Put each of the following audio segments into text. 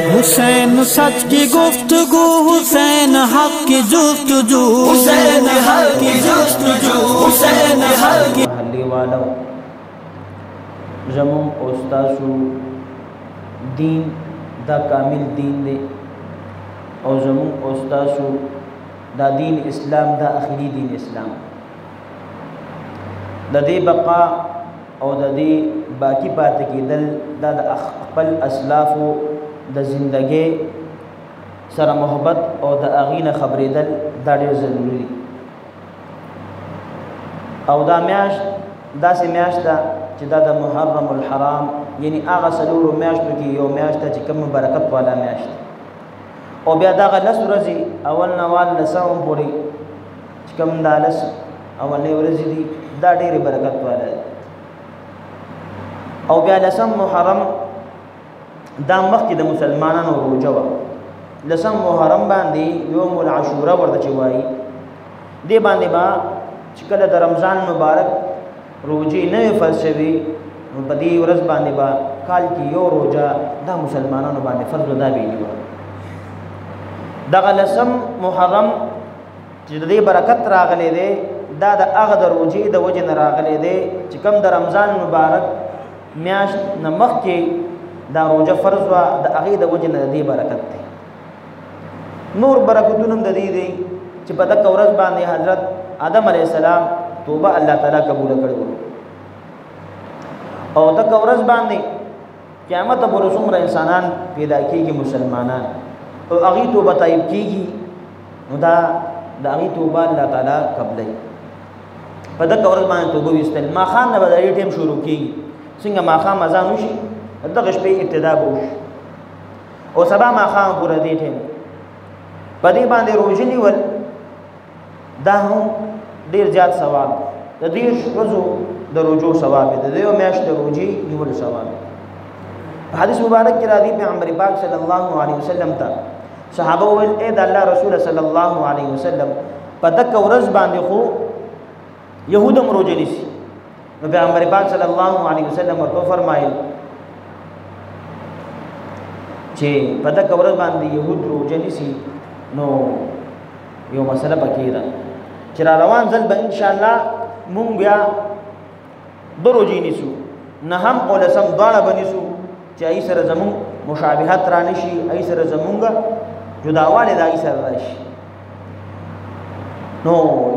हुसैन सच की गुफ्तगू, हुसैन हक की जुस्तजू, हुसैन हक की जुस्तजू, हुसैन हक की महल्ले वालों जमों ओस्तासु दीन दा कामिल दीन दे और जमों ओस्तासु दा दीन इस्लाम दा आखिरी दीन इस्लाम दा दे बका और दा दे बाकी बात की दल दा अखपल असलाफो द जिंदगी सर मोहब्बत और द आगीन खबर दल दा ढेर ज़रूरी और दा म्याश दा से म्याश दा चिदा द मुहर्रमुल हराम यानी आगा सलूर म्याश तो की यो म्याश ता चिकम बरकत वाला म्याश और ब्या दा लस रजी अवल नवाल लसाम पूरी चिकम दालस अवल ने रजी दी दा ढेर बरकत वाला और ब्या लसम मुहर्रम दा मखी द मुसलमानों रोजवा लसम मुहर्रम बांधी योमुल आशूरा वर्द चवाई दे बांधे बा चिकल द रमज़ान मुबारक रोजे नए फलसवी बदी वरस बांधे बा काल की यो रोजा दा मुसलमानों बांधे फर्ज दा भी हुआ दा लसम मुहर्रम जिदे बरकत रागले दे दा द अगद रोजे द वजन रागले दे चिकम द रमज़ान मुबारक म्याश नमक के दा रोजा फर्ज वा द अगीद वजन दी बरकत थे नूर बरकतुन दी दी च पता कवरस बांधे हजरत आदम अलैहिस्सलाम तौबा अल्लाह ताला कबूल करो और तक कवरस बांधे क़यामत पर रसूम इंसानान पैदा की मुसलमानान और अगी तौबा ताइब की दा अगी तौबा अल्लाह ताला कबले पता कवरस बांधे तौबा इस्तेल मा खान ने बदाई टेम शुरू की सिंगा मा खान मजानुशी दगश पे इब्तिदा बोश और सबा माखाम पूरा देते पदी बांधे रोजनी वल दाहों देर जात सवाब द देर रोजो द रोजो सवाब द देव मैश द रोजी निवल सवाब हदीस मुबारक की रादी पे पैगंबर पाक सल्लल्लाहु अलैहि वसल्लम ता सहाबा वल ए द अल्लाह रसूल सल्लल्लाहु अलैहि वसल्लम पदक औरज बांधे खो यहूदम रोजनी सी पैगंबर पाक सल्लल्लाहु अलैहि वसल्लम तो फरमाए चे पता कवरस बांधी यहूद रोजनी सी नो यो मसला पकीरा चरा रवान जल ब इंशाअल्लाह मुंग ब्या दो रोजी निसु न हम और लसम द्वारा बनिसु चे आई सर जमुंग मुशाबिहत रानिशी आई सर जमुंगा जुदावाले दा आई सर राश नो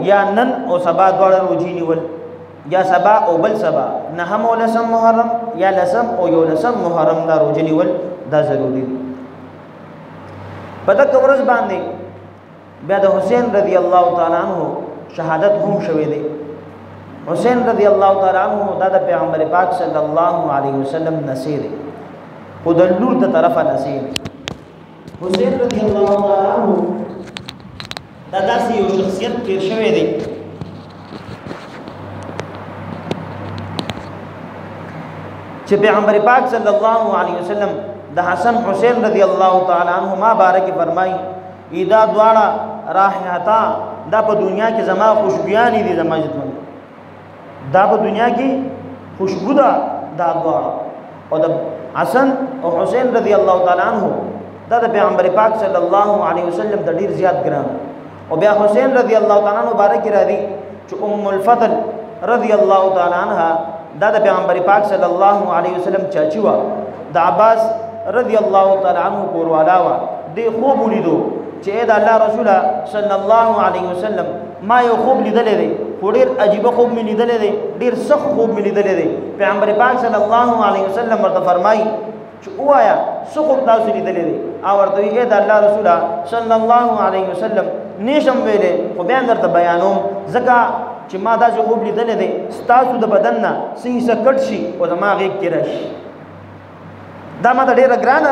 या नन और सबा द्वारा रोजी निवल या सबा ओ बल सबा न हम और लसम मुहर्रम या लसम ओ यो लसम मुहर्रम दा रोजी निवल दा जरूरी पता कवरस बांधे बेद हुसैन रजी अल्लाह ताला अन्हु शहादत हम शवे दे हुसैन रजी अल्लाह ताला अन्हु दादा पैगंबर पाक सल्लल्लाहु अलैहि वसल्लम नसीर खुदल्लूर द तरफ नसीर हुसैन रजी अल्लाह ताला अन्हु दादा सी यो शख्सियत के शवे दे चे पैगंबर पाक सल्लल्लाहु अलैहि वसल्लम द हसन हुसैन रजी अल्लाह ताला अन्हुमा बारक फरमाई ईदा द्वारा राहता दा प दुनिया की जमा खुशबुयानी दी जमा जितमन दा प दुनिया की खुशबू दा द्वारा और द हसन और हुसैन रजी अल्लाह ताला अन्हु दा द पैगंबर पाक सल्लल्लाहु अलैहि वसल्लम द ढेर ज़्यादा ग्राम और ब्या हुसैन रजी अल्लाह ताला अन्हु बारक रादी जो उम्मुल फضل रजी अल्लाह ताला अन्हा दा द पैगंबर पाक सल्लल्लाहु अलैहि वसल्लम चाचुआ द अब्बास रजी अल्लाह ताला अन्हु कोरवालावा दे खूब उलिदो चे द अल्लाह रसूल सल्लल्लाहु अलैहि वसल्लम मा यो खूब लिदले दे ढेर अजीब खूब में लिदले दे ढेर सख खूब में लिदले दे पैगंबर पाक सल्लल्लाहु अलैहि वसल्लम मर्द फरमाई ओ आया सुख तासु लिदले दे और तो ये द अल्लाह रसूल सल्लल्लाहु अलैहि वसल्लम नेशम वेले को बयान करता बयानो जका चे मा दा जो खूब लिदले दे स्तासु द बदनना सी सकटशी और दिमाग एक किरश दा माता ढेर ग्रान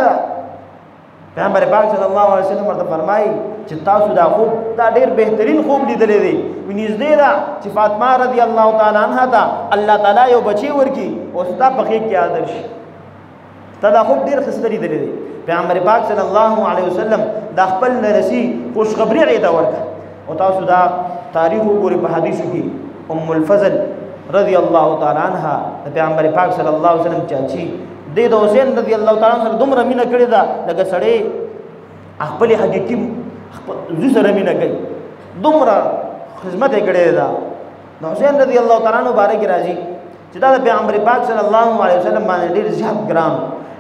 पैगंबर पाक सल्लल्लाहु अलैहि वसल्लम मर्द फरमाई च तासु दा खूब दा ढेर बेहतरीन खूब लिदले दे निजदे दा च फातिमा रजी अल्लाह ताला अन्हा ता अल्लाह ताला यो बची वरकी और ता पखे के आदर्श ता दा खूब ढेर खस्तरी दले दे पैगंबर पाक सल्लल्लाहु अलैहि वसल्लम दा खपल नरसी खुश खबरी रेदा वरका और तासु दा तारीख पूरी हदीस की उम्मुल फज़ल रजी अल्लाह ताला अन्हा पैगंबर पाक सल्लल्लाहु अलैहि वसल्लम चाची د حسین رضی الله تعالی عنہ سره دومره مینه کړې ده لکه سړی خپل حقیقي زوی سره مینه کوي، دومره خدمت یې کړې ده. نو حسین رضی الله تعالی عنہ بارک راځي چې دا د پیغمبر پاک صلی الله علیه وسلم باندې ډېر زیات ګرام.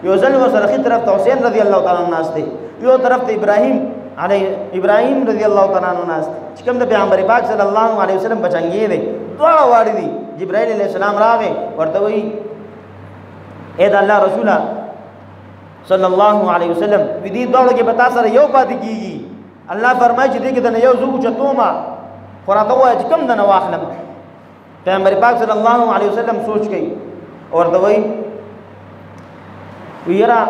یو ځل ورسره خې طرف ته حسین رضی الله تعالی عنہ ناست دی، یو طرف ته ابراهیم رضی الله تعالی عنہ ناست چې کوم د پیغمبر پاک صلی الله علیه وسلم بچنګي دی، دواړه واړه دي. جبرائیل علیہ السلام راغی ورته وی اے د الله رسوله صلی الله علیه وسلم وی دې دواړو کې بتا سره یو پاتې کیږي. الله فرمایي چې دې کې د یو زو چتوما خراته وای چې کوم د نه واخلم. پیغمبر پاک صلی الله علیه وسلم سوچ کړي ورته وی ویرا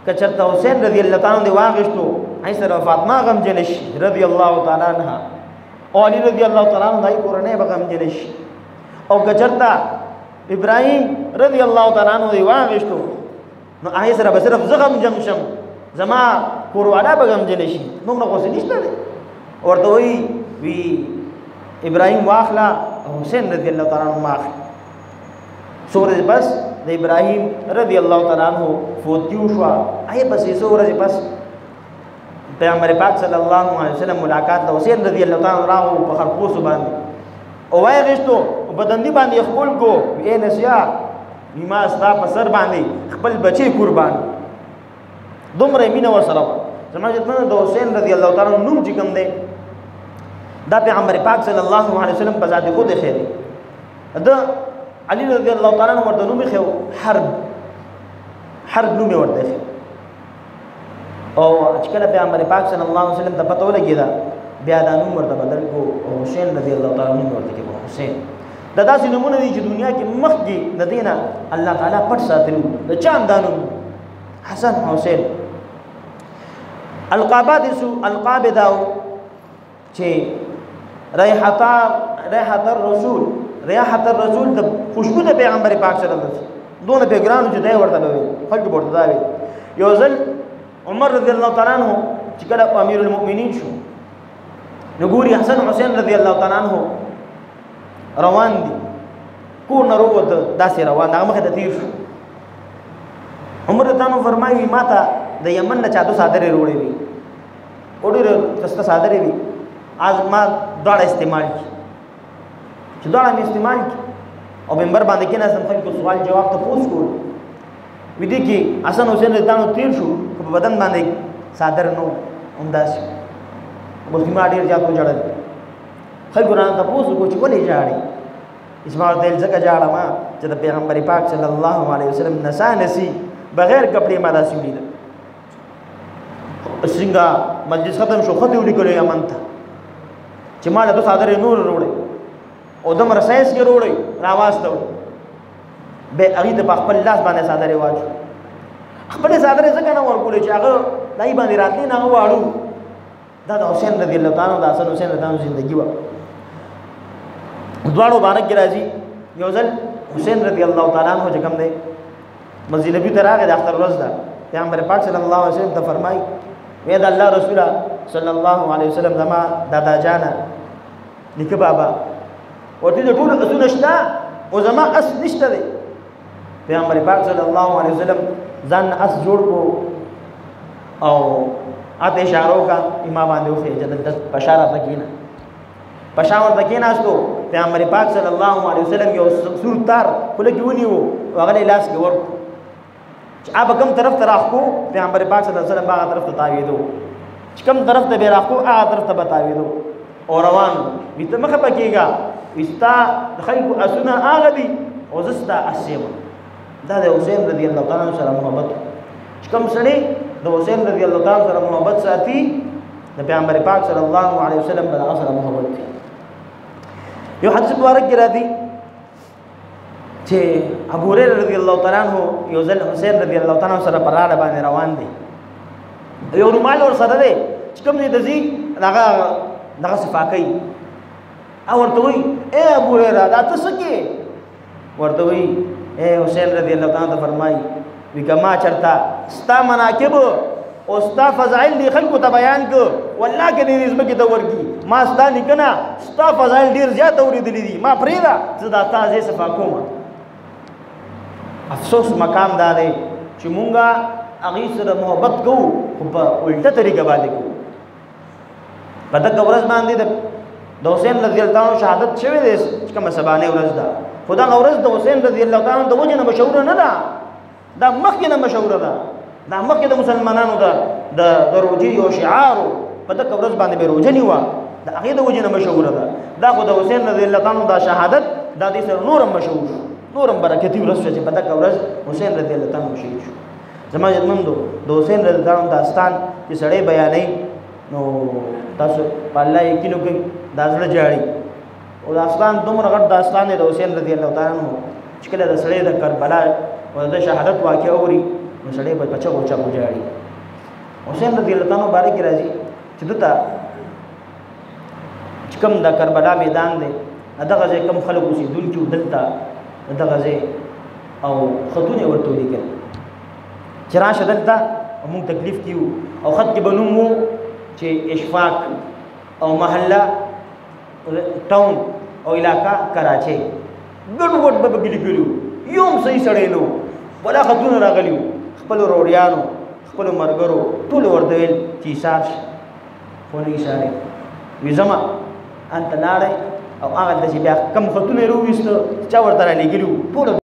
کچرته حسین رضی الله تعالی عنہ واغشتو ای سره فاطمه غم جنش رضی الله تعالی عنها او علی رضی الله تعالی عنہ دای کورنه بغم جنش او کچرته ابراهیم رضی الله تعالی عنہ واغشتو نو ای سره به صرف زغم جمشم زما کورواله بغم جنش موږ نه غوسه نشته ورته وی ابراهیم واخلا حسین رضی الله تعالی عنہ واخ سورج بس د ابراهیم رضی الله تعالی عنہ فوتیو شو آی بس سورج بس پیغمبر پاک صلی الله علیه وسلم ملاقات د حسین رضی الله تعالی عنہ راو په خرپوس باندې او وای غشتو بدندی باندې خپل کو اے نسیا نیما استا په سر باندې خپل بچي قربان دومره مینه وسره زما چې د حسین رضی الله تعالی عنہ نوم چې کوم دی دا پیغمبر پاک صلی الله علیه وسلم په ذات خود خیر دا علی رضی الله تعالی عنہ ورته نوم خو حرب نوم ورته او چې کله پیغمبر پاک صلی الله علیه وسلم ته پته ولګیدا بیا دا نوم ورته بدل کو حسین رضی الله تعالی عنہ ورته کې حسین دا داسې نمونه دي چې دنیا کې مخکې د دینه الله تعالی پټ ساتلو د چا اندانو حسن حسین القاب داو چې ریحت الرسول د خوشبو د پیغمبر پاک صلی الله علیه وسلم دونه به ګرانو چې دی ورته وي خلک ورته دا وي. یو ځل عمر رضی الله تعالی عنہ چې کله امیر المؤمنین شو نو ګوري حسن حسین رضی الله تعالی عنہ روان دي کو نه وروته داسې روان هغه مخه ته تیر شو. عمر تعالی فرمایي ماته د یمن نه چاته صادره وروړي وي اورې تاسو صادره وي از ما داړه استعمال کی چې داړه می استعمال کی او منبر باندې کې نه سم خلکو سوال جواب ته پوښ کول وې دي کې حسن حسین رضی الله تیر شو په بدن باندې صادر نو انداز مسلمان ډیر جاتو جړل خلکو نه ته پوښ کو چې ولې جاړي اسماعیل دل ځکه جاړه ما چې د پیغمبر پاک صلی الله علیه وسلم نسانسی بغیر کپڑے ما داسې ولیدل څنګه مجلس ختم شو خطي ولیکل یمن ته چې مال ته صادره نور وروړي او دم رسایس کې وروړي راواسته به هغه د خپل لاس باندې صادره واچو خپل صادره څنګه نه ورکول چې هغه دای باندې راتلی نه واړو دا د حسین رضی الله تعالی عنہ د حسن حسین رضی الله ژوندۍ و دواړو باندې راځي. یو ځل حسین رضی الله تعالی عنہ چې کوم دی مسجد نبی ته راغی د اختر ورځ ده پیغمبر پاک صلی الله علیه وسلم ته فرمایي وې د الله رسول صلی الله علیه وسلم زما دادا جانا نیکه بابا ورته د ټول اسونه شته او زما اس نشته دی. پیغمبر پاک صلی الله علیه وسلم ځان اس جوړ کو او اته اشارو کا امام باندې وخه جنت بشاره تکینا پښاور تکیناستو پیغمبر پاک صلی الله علیه وسلم یو سور تار کله کې ونیو هغه لاس کې ورکو چې اب کوم طرف ته راخو پیغمبر پاک صلی الله علیه وسلم هغه طرف ته تاویدو چې کوم طرف ته به راخو هغه طرف ته بتاویدو او روان وي ته مخه پکېګا استا خلق اسنا هغه دي او زستا اسیم دا د حسین رضی الله تعالی عنہ سره محبت چې کوم سړي د حسین رضی الله تعالی سره محبت ساتي د پیغمبر پاک صلی الله علیه وسلم سره محبت دي. یو حدیث مبارک کې راځي چې ابو هريره رضی الله تعالی عنہ یو ځل حسین رضی الله تعالی عنہ سره پراله باندې روان دي یو رومال ور سره دی چې کوم دې دزي دغه صفاکۍ او ورته وی اے ابو هريره دا څه کې ورته وی اے حسین رضی الله تعالی عنہ فرمایي وی کما چرتا ستا مناقب او ستا فضائل دی خلکو ته بیان کو والله کې دې زمکه ته ورکی ما ستا لیکنا ستا فضائل ډیر زیات اوریدلې دي ما پریدا زه دا تازه صفا کوم. افسوس مقام دا دی چې مونږه هغې سره محبت کوو خو په الټه طریقه باندې کوو. په دغه ورځ باندې د حسین رضی الله عنه شهادت شوی دی چې کومه سبانۍ ورځ ده، خو دغه ورځ د حسین رضی الله عنه د وجې نه مشهوره نه ده، دا مخکې نه مشهوره ده، دا مخکې د مسلمانانو د روژې یو شعار و. په دغه ورځ باندې به روژه نیوه، د هغې د وجې نه مشهوره ده. دا خو د حسین رضی الله عنه دا شهادت دا دې سره نور هم مشهور شو، نور هم برکتي ورځ شوه چې په دغه ورځ حسین رضی الله عنه شهید شو. زما عزتمندو د حسین رضی الله عنه داستان چې سړی بیانوي نو تاسو په الله یقین وکړئ دا زړه جاړي. او داستان دومره غټ داستان دی د حسین رضی الله تعالی عنه چې کله د سړی د کربلا او د شهادت واقع اوري نو سړی په چغو چغو جاړي. حسین رضی الله عنه باره کې راځي چې دته چې کوم د کربلا میدان دی دغه ځای کوم خلک اوسېدونکي وو دلته دغه ځای او خطونه ورته ولیکل چې راشه دلته موږ تکلیف کیو او خط کې به نوم و چې اشفاق او محله ټاون او علاقه کراچۍ ګډ وډ به به لیکلي یو هم صحیح سړی نه و بلا خطونه راغلي وو خپلو روډیانو خپلو ملګرو ټولو ورته ویل چې ایثار شي خو نه ایثارې وي ځمه هلته لاړی او هغلته چې بیا کم خطونه یې راوویسته چا ورته رالېږلي وو ټوله